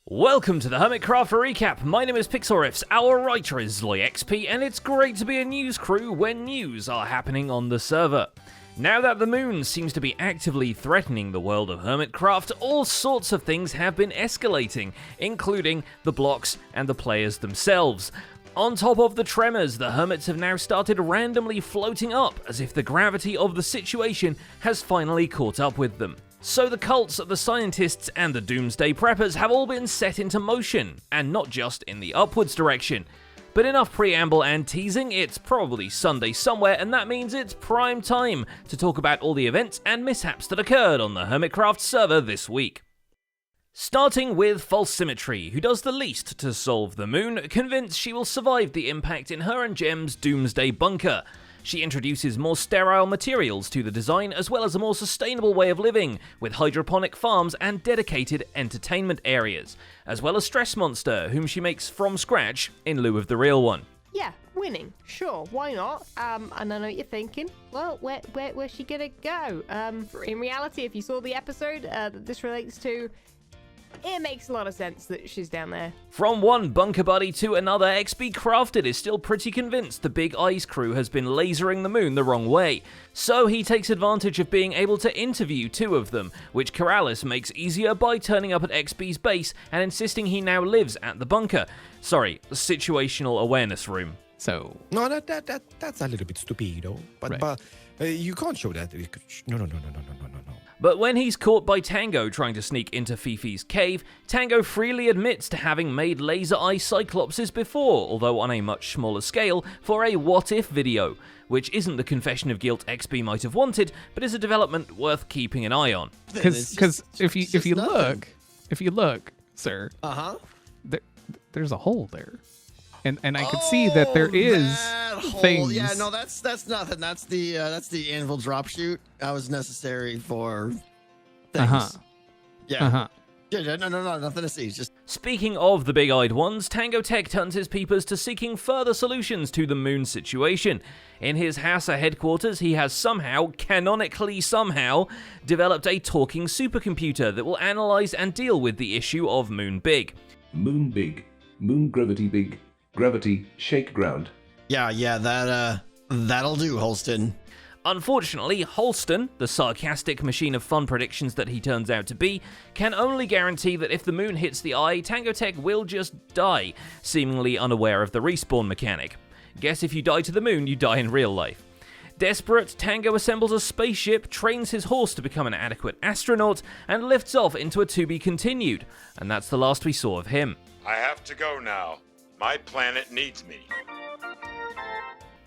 Welcome to the Hermitcraft RECAP. My name is Pixelriffs, our writer is ZloyXP, and it's great to be a news crew when news are happening on the server. Now that the moon seems to be actively threatening the world of Hermitcraft, all sorts of things have been escalating, including the blocks and the players themselves. On top of the tremors, the hermits have now started randomly floating up, as if the gravity of the situation has finally caught up with them. So the cults, the scientists, and the doomsday preppers have all been set into motion, and not just in the upwards direction. But enough preamble and teasing, it's probably Sunday somewhere, and that means it's prime time to talk about all the events and mishaps that occurred on the Hermitcraft server this week. Starting with False Symmetry, who does the least to solve the moon, convinced she will survive the impact in her and Gem's doomsday bunker. She introduces more sterile materials to the design, as well as a more sustainable way of living, with hydroponic farms and dedicated entertainment areas, as well as Stress Monster, whom she makes from scratch in lieu of the real one. Yeah, winning. Sure, why not? And I know what you're thinking. Well, where's she gonna go? In reality, if you saw the episode that this relates to, it makes a lot of sense that she's down there. From one bunker buddy to another, XB Crafted is still pretty convinced the Big Eyes crew has been lasering the moon the wrong way. So he takes advantage of being able to interview two of them, which Corrales makes easier by turning up at XB's base and insisting he now lives at the bunker. Sorry, situational awareness room. So No, that's a little bit stupido. But Right. you can't show that. No. But when he's caught by Tango trying to sneak into Fifi's cave, Tango freely admits to having made laser eye cyclopses before, although on a much smaller scale, for a what-if video, which isn't the confession of guilt XB might have wanted, but is a development worth keeping an eye on. because if you look, sir, there's a hole there, and I could see that there is things. Yeah, no, that's nothing. That's the anvil drop shoot. That was necessary for things. Yeah. Yeah, no, nothing to see. Just Speaking of the big-eyed ones, TangoTek turns his peepers to seeking further solutions to the moon situation. In his Hausa headquarters, he has canonically somehow, developed a talking supercomputer that will analyze and deal with the issue of moon big. Moon big, moon gravity big, gravity shake ground. yeah, that'll do, Holston. Unfortunately, Holston, the sarcastic machine of fun predictions that he turns out to be, can only guarantee that if the moon hits the eye, TangoTek will just die, seemingly unaware of the respawn mechanic. Guess if you die to the moon, you die in real life. Desperate, Tango assembles a spaceship, trains his horse to become an adequate astronaut, and lifts off into a to-be-continued, and that's the last we saw of him. I have to go now. My planet needs me.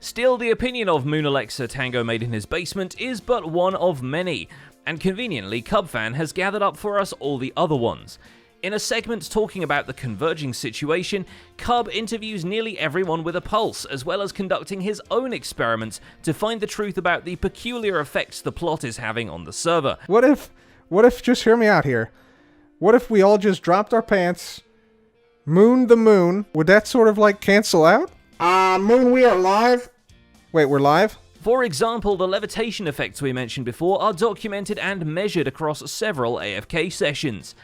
Still, the opinion of Moon Alexa Tango made in his basement is but one of many, and conveniently Cubfan has gathered up for us all the other ones. In a segment talking about the converging situation, Cub interviews nearly everyone with a pulse, as well as conducting his own experiments to find the truth about the peculiar effects the plot is having on the server. What if, just hear me out here. What if we all just dropped our pants, mooned the moon? Would that sort of like cancel out? Moon, we are live. Wait, we're live? For example, the levitation effects we mentioned before are documented and measured across several AFK sessions.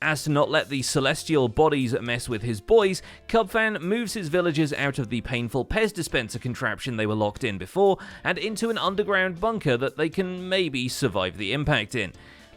As to not let the celestial bodies mess with his boys, Cubfan moves his villagers out of the painful Pez dispenser contraption they were locked in before and into an underground bunker that they can maybe survive the impact in.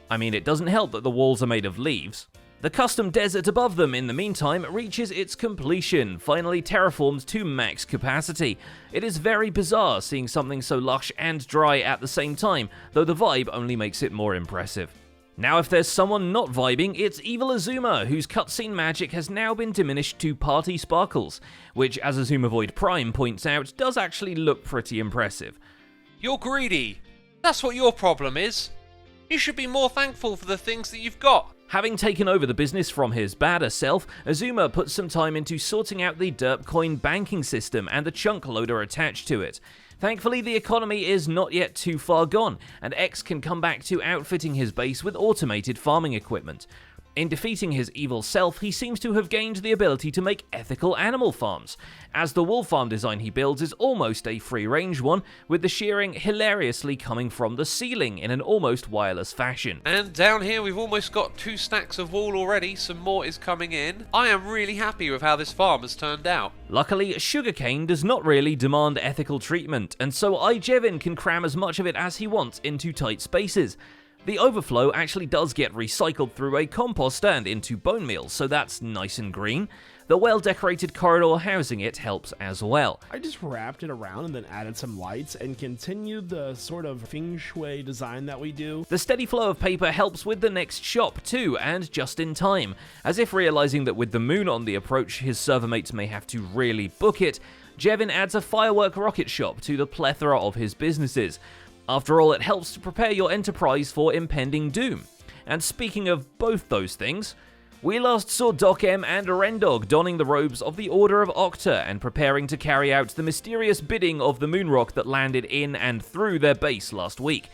I mean, it doesn't help that the walls are made of leaves. The custom desert above them, in the meantime, reaches its completion, finally terraformed to max capacity. It is very bizarre seeing something so lush and dry at the same time, though the vibe only makes it more impressive. Now if there's someone not vibing, it's evil Xisuma, whose cutscene magic has now been diminished to party sparkles, which, as Xisuma Void Prime points out, does actually look pretty impressive. You're greedy. That's what your problem is. You should be more thankful for the things that you've got. Having taken over the business from his badder self, Xisuma puts some time into sorting out the Derpcoin banking system and the chunk loader attached to it. Thankfully, the economy is not yet too far gone, and X can come back to outfitting his base with automated farming equipment. In defeating his evil self, he seems to have gained the ability to make ethical animal farms, as the wool farm design he builds is almost a free-range one, with the shearing hilariously coming from the ceiling in an almost wireless fashion. And down here we've almost got 2 stacks of wool already, some more is coming in. I am really happy with how this farm has turned out. Luckily, sugarcane does not really demand ethical treatment, and so iJevin can cram as much of it as he wants into tight spaces. The overflow actually does get recycled through a composter and into bone meal, so that's nice and green. The well-decorated corridor housing it helps as well. I just wrapped it around and then added some lights and continued the sort of feng shui design that we do. The steady flow of paper helps with the next shop too, and just in time. As if realizing that with the moon on the approach, his server mates may have to really book it, Jevin adds a firework rocket shop to the plethora of his businesses. After all, it helps to prepare your enterprise for impending doom. And speaking of both those things, we last saw Doc M and Rendog donning the robes of the Order of Octa and preparing to carry out the mysterious bidding of the moonrock that landed in and through their base last week.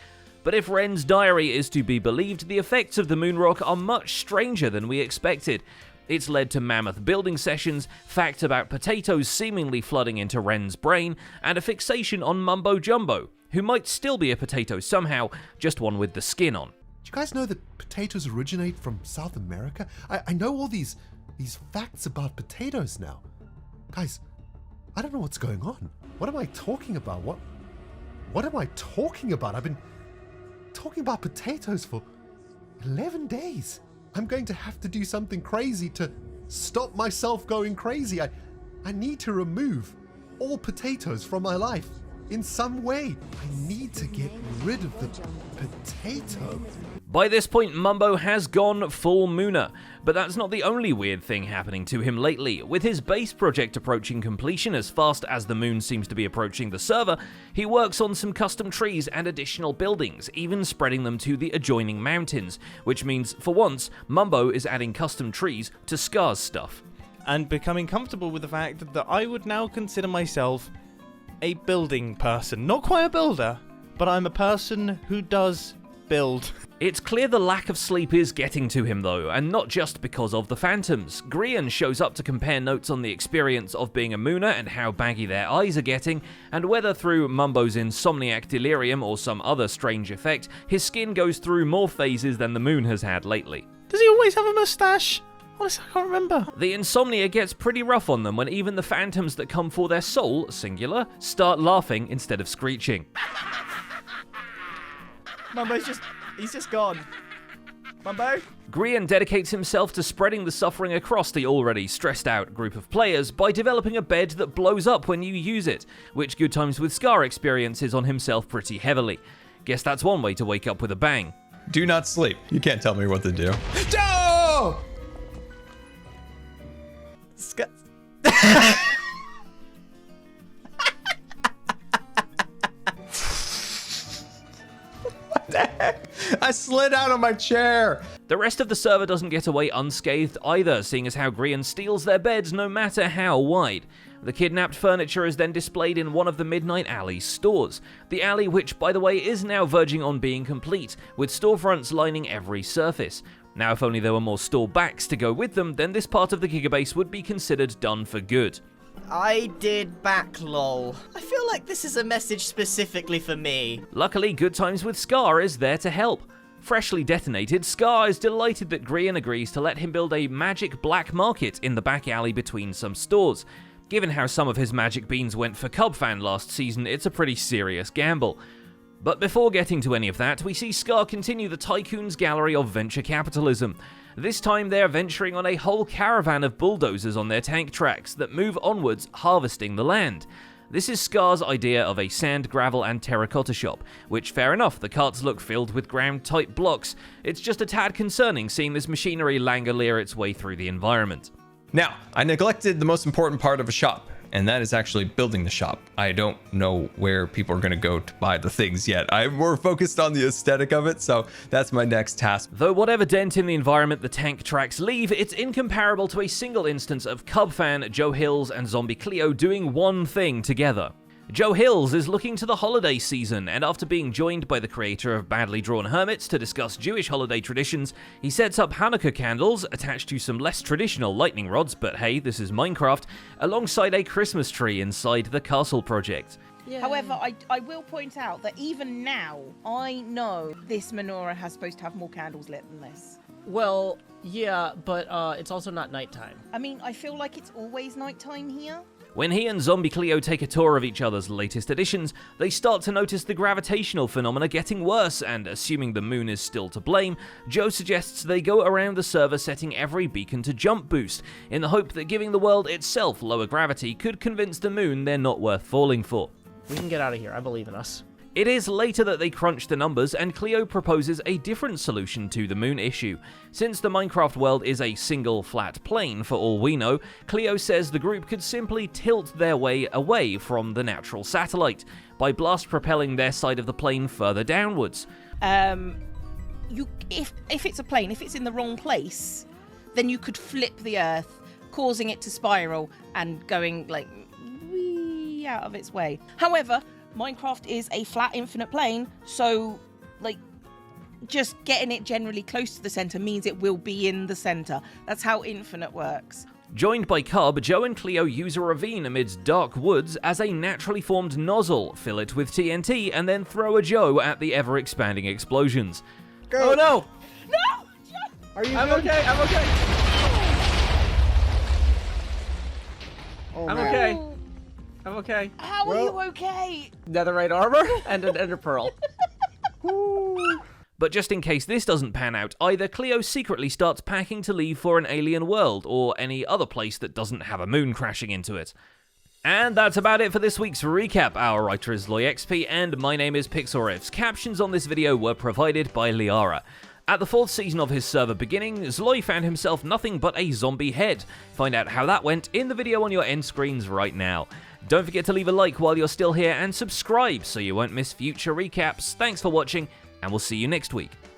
But if Ren's diary is to be believed, the effects of the moonrock are much stranger than we expected. It's led to mammoth building sessions, facts about potatoes seemingly flooding into Ren's brain, and a fixation on MumboJumbo, who might still be a potato somehow, just one with the skin on. Do you guys know that potatoes originate from South America? I know all these facts about potatoes now. Guys, I don't know what's going on. What am I talking about? What am I talking about? I've been talking about potatoes for 11 days. I'm going to have to do something crazy to stop myself going crazy. I need to remove all potatoes from my life. In some way, I need to get rid of the potato. By this point, Mumbo has gone full Mooner, but that's not the only weird thing happening to him lately. With his base project approaching completion as fast as the moon seems to be approaching the server, he works on some custom trees and additional buildings, even spreading them to the adjoining mountains, which means, for once, Mumbo is adding custom trees to Scar's stuff. And becoming comfortable with the fact that I would now consider myself a building person. Not quite a builder, but I'm a person who does build. It's clear the lack of sleep is getting to him though, and not just because of the phantoms. Grian shows up to compare notes on the experience of being a mooner and how baggy their eyes are getting, and whether through Mumbo's insomniac delirium or some other strange effect, his skin goes through more phases than the moon has had lately. Does he always have a mustache? Honestly, I can't remember. The insomnia gets pretty rough on them when even the phantoms that come for their soul, singular, start laughing instead of screeching. Mumbo's he's just gone. Mumbo? Grian dedicates himself to spreading the suffering across the already stressed out group of players by developing a bed that blows up when you use it, which GoodTimesWithScar experiences on himself pretty heavily. Guess that's one way to wake up with a bang. Do not sleep. You can't tell me what to do. No! What the heck? I slid out of my chair. The rest of the server doesn't get away unscathed either, seeing as how Grian steals their beds no matter how wide. The kidnapped furniture is then displayed in one of the Midnight Alley's stores. The alley, which by the way is now verging on being complete, with storefronts lining every surface. Now if only there were more store backs to go with them, then this part of the gigabase would be considered done for good. I did back lol. I feel like this is a message specifically for me. Luckily, GoodTimesWithScar is there to help. Freshly detonated, Scar is delighted that Grian agrees to let him build a magic black market in the back alley between some stores. Given how some of his magic beans went for Cubfan last season, it's a pretty serious gamble. But before getting to any of that, we see Scar continue the Tycoon's gallery of venture capitalism. This time they're venturing on a whole caravan of bulldozers on their tank tracks that move onwards, harvesting the land. This is Scar's idea of a sand, gravel and terracotta shop, which fair enough, the carts look filled with ground-type blocks. It's just a tad concerning seeing this machinery langolier its way through the environment. Now, I neglected the most important part of a shop, and that is actually building the shop. I don't know where people are going to go to buy the things yet. I'm more focused on the aesthetic of it, so that's my next task. Though whatever dent in the environment the tank tracks leave, it's incomparable to a single instance of Cubfan, Joehills and ZombieCleo doing one thing together. Joehills is looking to the holiday season, and after being joined by the creator of Badly Drawn Hermits to discuss Jewish holiday traditions, he sets up Hanukkah candles attached to some less traditional lightning rods, but hey, this is Minecraft, alongside a Christmas tree inside the castle project. Yeah. However, I will point out that even now, I know this menorah has supposed to have more candles lit than this. Well, yeah, but it's also not nighttime. I mean, I feel like it's always nighttime here. When he and ZombieCleo take a tour of each other's latest additions, they start to notice the gravitational phenomena getting worse, and assuming the moon is still to blame, Joe suggests they go around the server setting every beacon to jump boost, in the hope that giving the world itself lower gravity could convince the moon they're not worth falling for. We can get out of here, I believe in us. It is later that they crunch the numbers, and Cleo proposes a different solution to the moon issue. Since the Minecraft world is a single flat plane for all we know, Cleo says the group could simply tilt their way away from the natural satellite by blast-propelling their side of the plane further downwards. If it's a plane, if it's in the wrong place, then you could flip the Earth, causing it to spiral and going like wee out of its way. However, Minecraft is a flat infinite plane, so like just getting it generally close to the center means it will be in the center. That's how infinite works. Joined by Cub, Joe and Cleo use a ravine amidst dark woods as a naturally formed nozzle, fill it with TNT, and then throw a Joe at the ever-expanding explosions. Go. Oh no! No! Are you I'm good? okay, I'm okay. Oh, I'm man. okay. I'm okay. How are you okay? Netherite armor and an ender pearl. But just in case this doesn't pan out, either Cleo secretly starts packing to leave for an alien world, or any other place that doesn't have a moon crashing into it. And that's about it for this week's recap. Our writer is LoyXP, and my name is Pixelriffs. Captions on this video were provided by Liara. At the 4th season of his server beginning, Zloy found himself nothing but a zombie head. Find out how that went in the video on your end screens right now. Don't forget to leave a like while you're still here, and subscribe so you won't miss future recaps. Thanks for watching, and we'll see you next week.